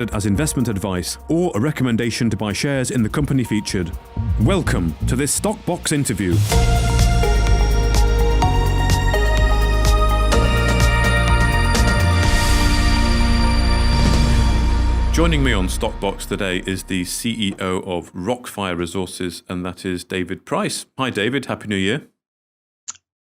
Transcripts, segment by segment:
as investment advice or a recommendation to buy shares in the company featured. Welcome to this Stock Box interview. Joining me on Stockbox today is the CEO of Rockfire Resources, and that is David Price. Hi, David. Happy New Year.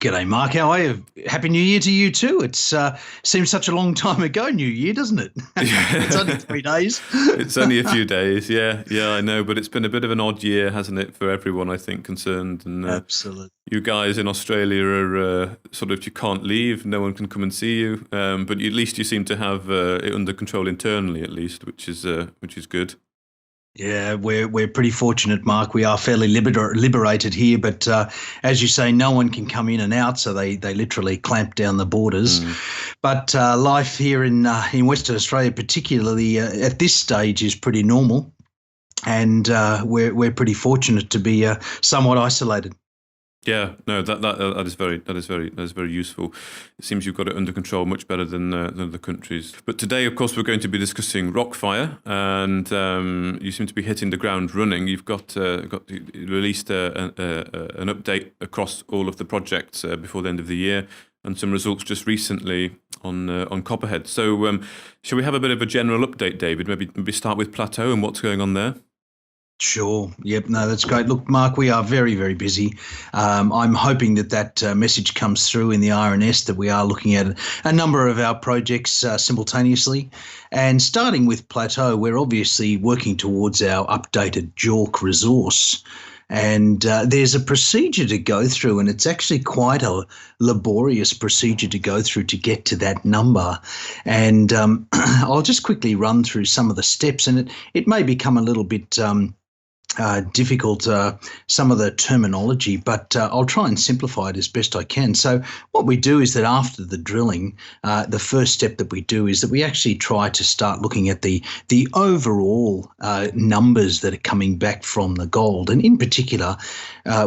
G'day, Mark. How are you? Happy New Year to you too. It seems such a long time ago, New Year, doesn't it? It's only 3 days. It's only a few days. Yeah, I know. But it's been a bit of an odd year, hasn't it, for everyone, I think, concerned. And Absolutely. You guys in Australia are sort of, you can't leave. No one can come and see you. But at least you seem to have it under control internally, at least, which is good. Yeah, we're pretty fortunate, Mark. We are fairly liberated here, but as you say, no one can come in and out, so they literally clamp down the borders. But life here in Western Australia, particularly at this stage, is pretty normal, and we're pretty fortunate to be somewhat isolated. Yeah, no, that is very useful. It seems you've got it under control much better than the countries. But today, of course, we're going to be discussing Rockfire, and you seem to be hitting the ground running. You've got released an update across all of the projects before the end of the year, and some results just recently on Copperhead. So, shall we have a bit of a general update, David? Maybe start with Plateau and what's going on there. Sure. Yep. No, that's great. Look, Mark, we are very, very busy. I'm hoping that message comes through in the RNS that we are looking at a number of our projects simultaneously. And starting with Plateau, we're obviously working towards our updated JORC resource. And there's a procedure to go through, and it's actually quite a laborious procedure to go through to get to that number. And I'll just quickly run through some of the steps, and it may become a little bit difficult, some of the terminology, but I'll try and simplify it as best I can. So what we do is that after the drilling, the first step that we do is that we actually try to start looking at the overall numbers that are coming back from the gold. And in particular,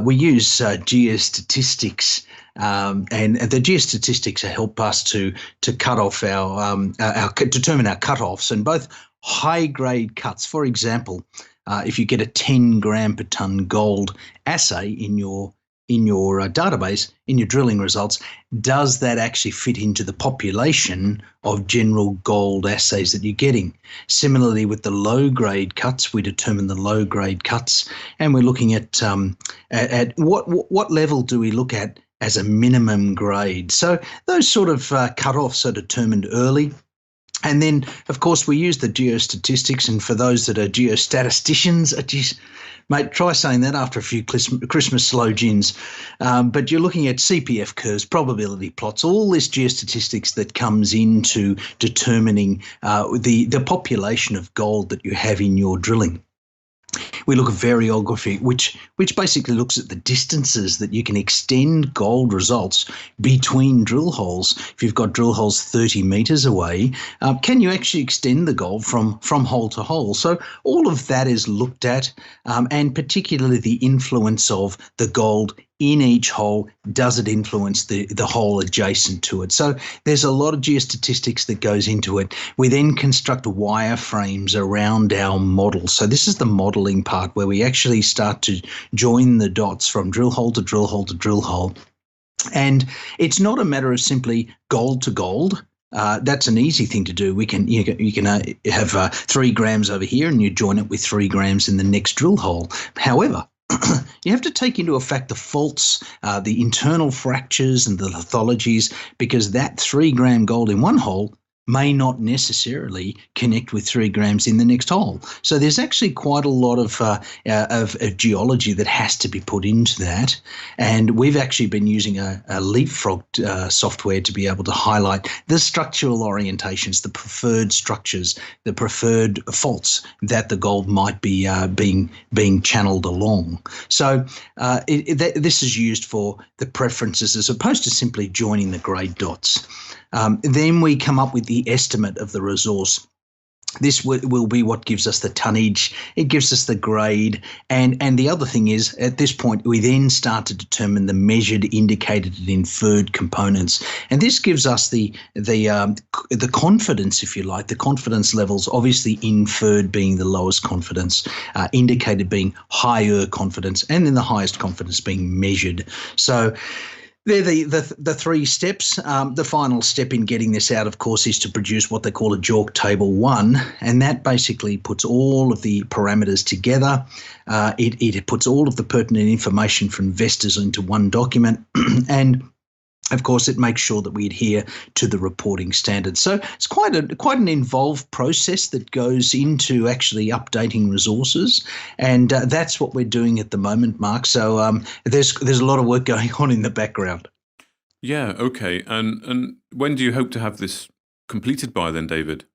we use geostatistics. And the geostatistics help us to cut off determine our cutoffs, and both high grade cuts. For example, if you get a 10 gram per ton gold assay in your database, in your drilling results, does that actually fit into the population of general gold assays that you're getting? Similarly, with the low grade cuts, we determine the low grade cuts, and we're looking at what level do we look at as a minimum grade. So those sort of cutoffs are determined early. And then, of course, we use the geostatistics. And for those that are geostatisticians, mate, try saying that after a few Christmas slow gins. But you're looking at CPF curves, probability plots, all this geostatistics that comes into determining the population of gold that you have in your drilling. We look at variography, which basically looks at the distances that you can extend gold results between drill holes. If you've got drill holes 30 metres away, can you actually extend the gold from hole to hole? So all of that is looked at, and particularly the influence of the gold in each hole. Does it influence the hole adjacent to it? So there's a lot of geostatistics that goes into it. We then construct wireframes around our model. So this is the modelling part where we actually start to join the dots from drill hole to drill hole to drill hole. And it's not a matter of simply gold to gold. That's an easy thing to do. You can have 3 grams over here and you join it with 3 grams in the next drill hole. However, you have to take into effect the faults, the internal fractures and the lithologies, because that 3 gram gold in one hole may not necessarily connect with 3 grams in the next hole. So there's actually quite a lot of geology that has to be put into that. And we've actually been using a Leapfrog software to be able to highlight the structural orientations, the preferred structures, the preferred faults that the gold might be being channeled along. So this is used for the preferences as opposed to simply joining the grade dots. Then we come up with the estimate of the resource. This will be what gives us the tonnage. It gives us the grade, and the other thing is, at this point, we then start to determine the measured, indicated, and inferred components, and this gives us the confidence, if you like, the confidence levels. Obviously, inferred being the lowest confidence, indicated being higher confidence, and then the highest confidence being measured. So they're the three steps. The final step in getting this out, of course, is to produce what they call a JORC Table 1, and that basically puts all of the parameters together. It puts all of the pertinent information for investors into one document, and of course, it makes sure that we adhere to the reporting standards. So it's quite an involved process that goes into actually updating resources, and that's what we're doing at the moment, Mark. So there's a lot of work going on in the background. Yeah. Okay. And when do you hope to have this completed by then, David?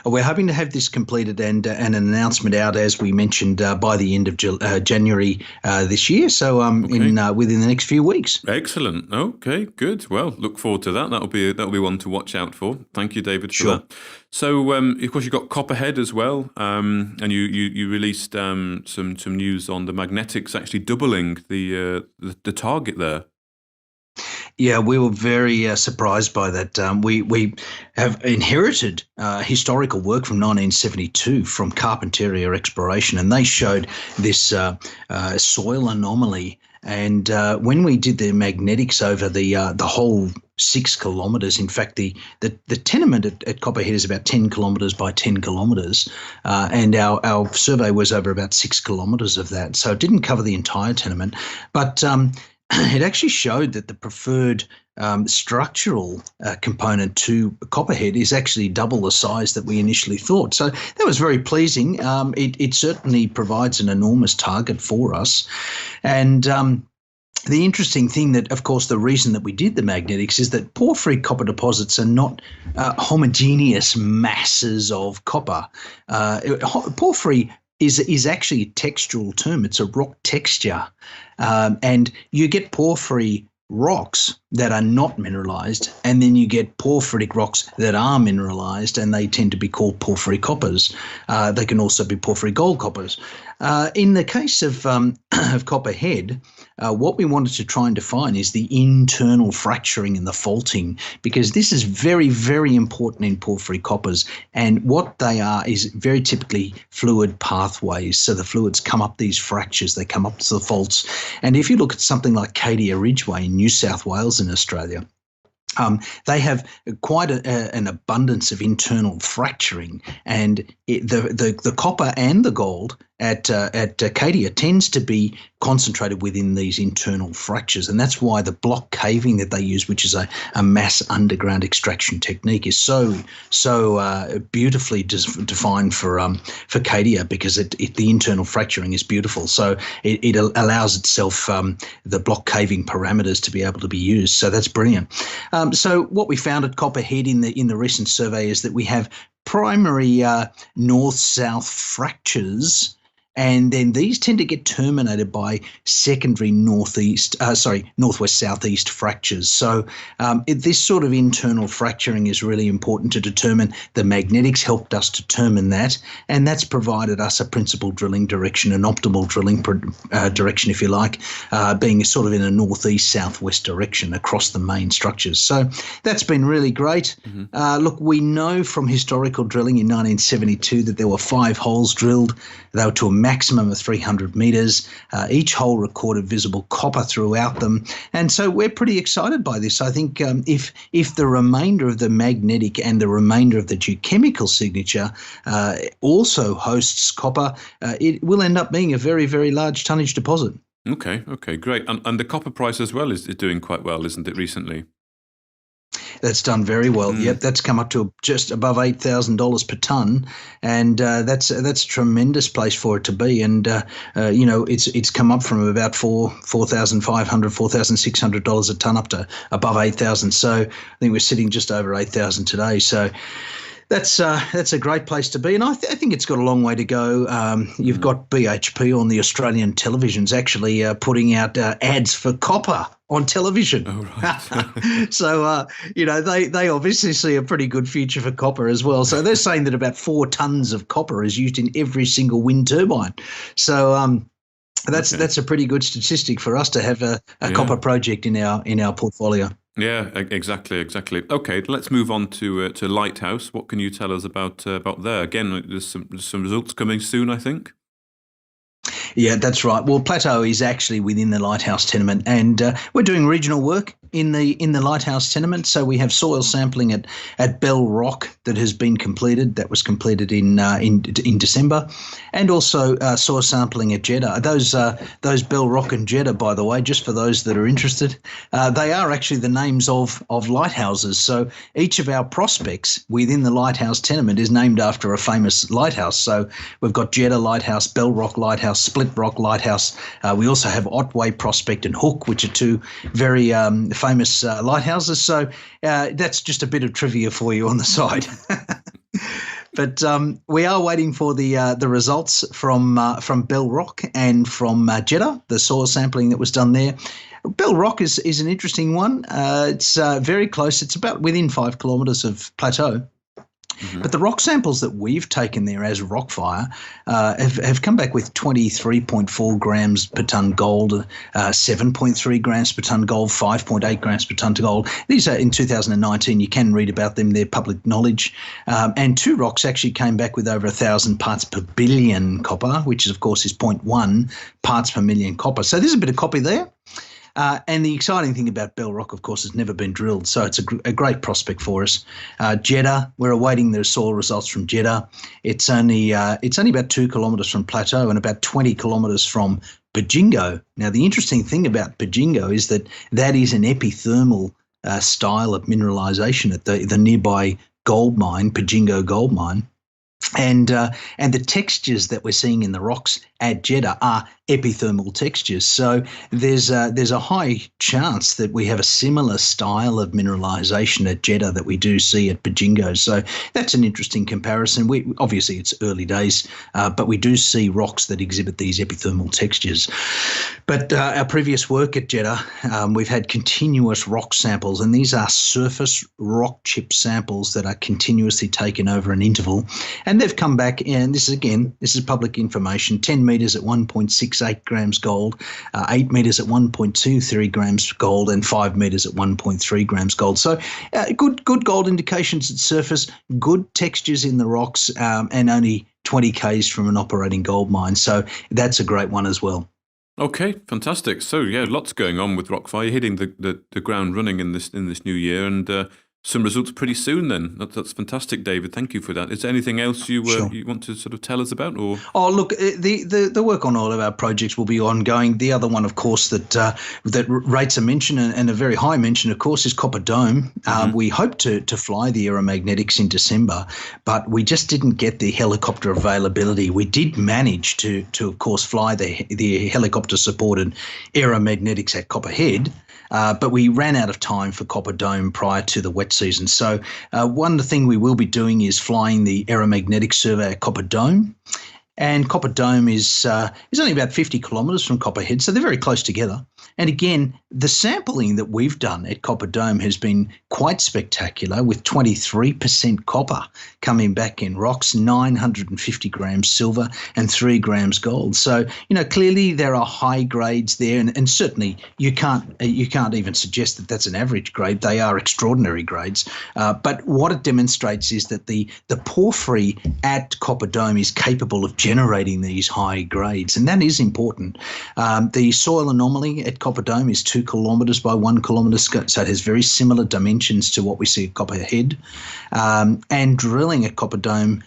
We're hoping to have this completed and an announcement out, as we mentioned, by the end of January this year. So within the next few weeks. Excellent. Okay, good. Well, look forward to that. That'll be one to watch out for. Thank you, David, for that. So, of course, you've got Copperhead as well, and you released some news on the magnetics actually doubling the target there. Yeah, we were very surprised by that. We have inherited historical work from 1972 from Carpentaria Exploration, and they showed this soil anomaly. And when we did the magnetics over the whole 6 kilometres, in fact, the tenement at Copperhead is about 10 kilometres by 10 kilometres, and our survey was over about 6 kilometres of that. So it didn't cover the entire tenement, but it actually showed that the preferred structural component to Copperhead is actually double the size that we initially thought. So that was very pleasing. It certainly provides an enormous target for us. And the interesting thing that, of course, the reason that we did the magnetics is that porphyry copper deposits are not homogeneous masses of copper. Porphyry is actually a textural term. It's a rock texture. And you get porphyry rocks that are not mineralized, and then you get porphyritic rocks that are mineralized, and they tend to be called porphyry coppers. They can also be porphyry gold coppers. In the case of Copperhead, what we wanted to try and define is the internal fracturing and the faulting, because this is very, very important in porphyry coppers. And what they are is very typically fluid pathways. So the fluids come up these fractures, they come up to the faults. And if you look at something like Cadia Ridgeway in New South Wales in Australia, they have quite an abundance of internal fracturing, and the copper and the gold at Cadia tends to be concentrated within these internal fractures, and that's why the block caving that they use, which is a mass underground extraction technique, is so beautifully defined for Cadia, because the internal fracturing is beautiful. So it allows itself the block caving parameters to be able to be used. So that's brilliant. So what we found at Copperhead in the recent survey is that we have primary north-south fractures, and then these tend to get terminated by secondary northwest-southeast fractures. So this sort of internal fracturing is really important to determine. The magnetics helped us determine that, and that's provided us a principal drilling direction, an optimal drilling direction, if you like, being sort of in a northeast-southwest direction across the main structures. So that's been really great. Mm-hmm. Look, we know from historical drilling in 1972 that there were 5 holes drilled. They were to a maximum of 300 metres. Each hole recorded visible copper throughout them. And so we're pretty excited by this. I think if the remainder of the magnetic and the remainder of the geochemical signature also hosts copper, it will end up being a very, very large tonnage deposit. Okay, great. And the copper price as well is doing quite well, isn't it, recently? That's done very well. Yep, that's come up to just above $8,000 per tonne, and that's a tremendous place for it to be. And it's come up from about $4,500, $4,600 a tonne up to above $8,000. So I think we're sitting just over $8,000 today. So That's a great place to be, and I think it's got a long way to go. You've got BHP on the Australian televisions actually putting out ads for copper on television. Oh, right. So they obviously see a pretty good future for copper as well. So they're saying that about 4 tons of copper is used in every single wind turbine. So that's a pretty good statistic for us to have a copper project in our portfolio. Yeah, exactly. Okay, let's move on to Lighthouse. What can you tell us about there? Again, there's some results coming soon, I think. Yeah, that's right. Well, Plateau is actually within the Lighthouse tenement, and we're doing regional work in the Lighthouse tenement. So we have soil sampling at Bell Rock that has been completed. That was completed in December, and also soil sampling at Jeddah. Those Bell Rock and Jeddah, by the way, just for those that are interested, they are actually the names of lighthouses. So each of our prospects within the Lighthouse tenement is named after a famous lighthouse. So we've got Jeddah Lighthouse, Bell Rock Lighthouse, Split Rock Lighthouse. We also have Otway Prospect and Hook, which are two very famous lighthouses. So that's just a bit of trivia for you on the side. But we are waiting for the results from Bell Rock and from Jeddah, the soil sampling that was done there. Bell Rock is an interesting one. It's very close. It's about within 5 kilometres of Plateau. Mm-hmm. But the rock samples that we've taken there as Rockfire have come back with 23.4 grams per tonne gold, 7.3 grams per tonne gold, 5.8 grams per tonne gold. These are in 2019. You can read about them. They're public knowledge. And 2 rocks actually came back with over 1,000 parts per billion copper, which is, of course, is 0.1 parts per million copper. So there's a bit of copper there. And the exciting thing about Bell Rock, of course, has never been drilled, so it's a great prospect for us. Jeddah, we're awaiting the soil results from Jeddah. It's only about 2 kilometres from Plateau and about 20 kilometres from Bajingo. Now, the interesting thing about Bajingo is that is an epithermal style of mineralisation at the nearby gold mine, Bajingo gold mine. And the textures that we're seeing in the rocks at Jeddah are epithermal textures. So there's a high chance that we have a similar style of mineralisation at Jeddah that we do see at Bajingo. So that's an interesting comparison. Obviously it's early days, but we do see rocks that exhibit these epithermal textures. But our previous work at Jeddah, we've had continuous rock samples, and these are surface rock chip samples that are continuously taken over an interval. And they've come back, and this is public information, 10 metres at 1.68 grams gold, 8 metres at 1.23 grams gold, and 5 metres at 1.3 grams gold. So good gold indications at surface, good textures in the rocks, and only 20 k's from an operating gold mine. So that's a great one as well. Okay, fantastic. So yeah, lots going on with Rockfire, hitting the ground running in this new year, and some results pretty soon then. That's fantastic, David. Thank you for that. Is there anything else you want to sort of tell us about? Or look, the work on all of our projects will be ongoing. The other one, of course, that rates a mention and a very high mention, of course, is Copper Dome. Mm-hmm. We hope to fly the aeromagnetics in December, but we just didn't get the helicopter availability. We did manage to of course, fly the helicopter-supported aeromagnetics at Copperhead, but we ran out of time for Copper Dome prior to the wet season. So one thing we will be doing is flying the aeromagnetic survey at Copper Dome. And Copper Dome is only about 50 kilometres from Copperhead, so they're very close together. And again, the sampling that we've done at Copper Dome has been quite spectacular, with 23% copper coming back in rocks, 950 grams silver and 3 grams gold. So, clearly there are high grades there, and certainly you can't even suggest that that's an average grade. They are extraordinary grades. But what it demonstrates is that the porphyry at Copper Dome is capable of generating these high grades, and that is important. The soil anomaly at Copper Dome is 2 kilometres by 1 kilometre, so it has very similar dimensions to what we see at Copperhead. And drilling at Copper Dome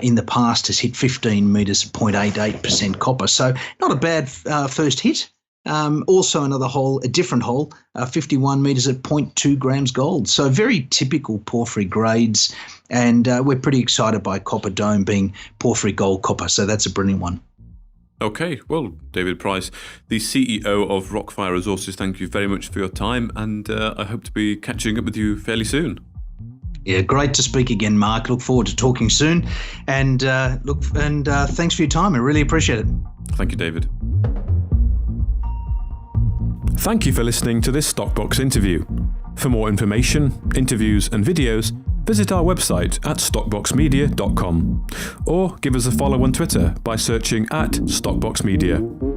in the past has hit 15 metres at 0.88% copper, so not a bad first hit. Also a different hole, 51 metres at 0.2 grams gold. So very typical porphyry grades, and we're pretty excited by Copper Dome being porphyry gold copper. So that's a brilliant one. Okay, well, David Price, the CEO of Rockfire Resources, thank you very much for your time, and I hope to be catching up with you fairly soon. Yeah, great to speak again, Mark. Look forward to talking soon. And thanks for your time. I really appreciate it. Thank you, David. Thank you for listening to this Stockbox interview. For more information, interviews and videos, visit our website at stockboxmedia.com or give us a follow on Twitter by searching @StockboxMedia.